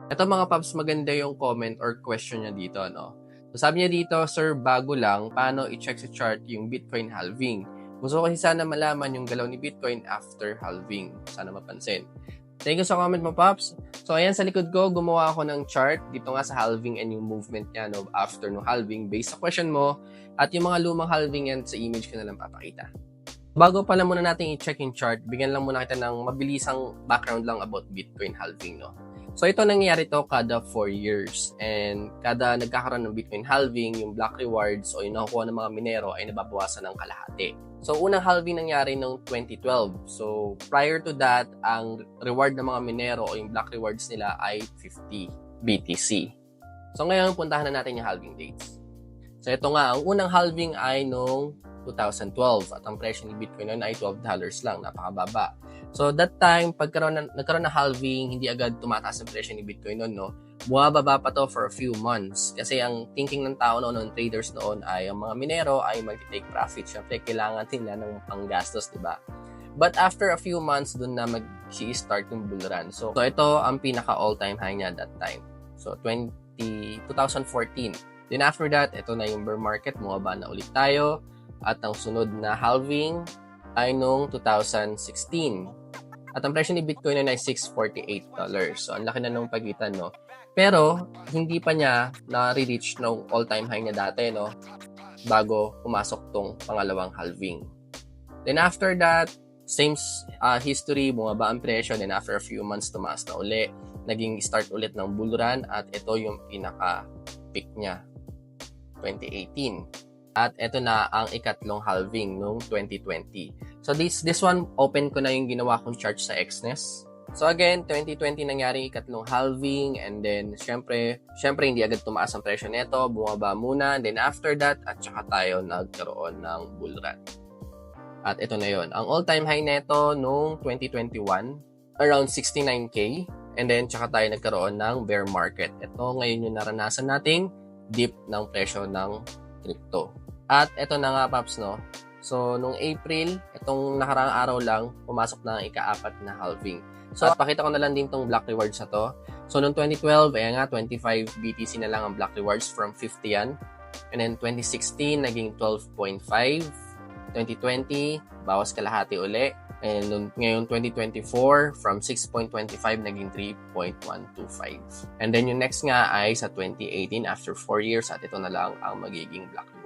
Ito mga paps, maganda yung comment or question niya dito, no? So sabi niya dito, sir, bago lang, paano i-check sa chart yung Bitcoin halving? Gusto ko kasi sana malaman yung galaw ni Bitcoin after halving. Sana mapansin. Thank you sa comment mo, Pops. So, ayan, sa likod ko, gumawa ako ng chart dito nga sa halving and yung movement niya no, after no halving based sa question mo. At yung mga lumang halving yan sa image ko na lang papakita. Bago pala muna natin i-check yung chart, bigyan lang muna kita ng mabilisang background lang about Bitcoin halving, no? So, ito nangyayari to kada 4 years. And kada nagkakaroon ng Bitcoin halving, yung block rewards o yung nakukuha ng mga minero ay nababawasan ng kalahati. So, unang halving nangyari noong 2012. So, prior to that, ang reward ng mga minero o yung block rewards nila ay 50 BTC. So, ngayon, puntahan na natin yung halving dates. So, ito nga, ang unang halving ay noong 2012 at ang presyo ni Bitcoin noon ay $12 lang, napakababa. So, that time, nagkaroon ng halving, hindi agad tumataas ang presyo ni Bitcoin noon, no? Bumababa pa to for a few months. Kasi ang thinking ng tao noon, traders noon, ay ang mga minero ay mag-take profit. Siyempre, kailangan nila ng panggastos, di ba? But after a few months, dun na mag-start yung bull run. So, ito ang pinaka all-time high niya that time. So, 2014. Then after that, ito na yung bear market, bumaba na ulit tayo. At ang sunod na halving ay noong 2016. At ang presyo ni Bitcoin ay $648. So, ang laki na nung pagitan, no? Pero, hindi pa niya na-reach nung all-time high niya dati, no? Bago pumasok tong pangalawang halving. Then after that, same history, bumaba ang presyo. Then after a few months, tumaas na uli. Naging start ulit ng bull run. At ito yung pinaka-peak niya, 2018. At ito na ang ikatlong halving noong 2020. So this one, open ko na yung ginawa kong chart sa Exness. So again, 2020 nangyari ikatlong halving and then syempre hindi agad tumaas ang presyo nito, bumaba muna. Then after that, at saka tayo nagkaroon ng bull run. At ito na yon. Ang all-time high nito noong 2021, around 69K. And then tsaka tayo nagkaroon ng bear market. Ito ngayon yung naranasan nating dip ng presyo ng crypto. At ito na nga, Paps, no? So, nung April, itong nakaraang araw lang, pumasok na ang ika-4 na halving. So, pakita ko na lang din tong block rewards na to. So, noong 2012, ayan nga, 25 BTC na lang ang block rewards from 50 yan. And then, 2016, naging 12.5. 2020, bawas kalahati uli. And ngayon, 2024, from 6.25, naging 3.125. And then, yung next nga ay sa 2018, after 4 years, at ito na lang ang magiging block rewards.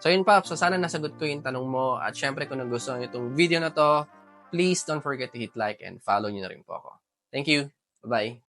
So yun, Pops. So sana nasagot ko yung tanong mo. At syempre, kung nagustuhan nyo itong video na to, please don't forget to hit like and follow nyo na rin po ako. Thank you. Bye-bye.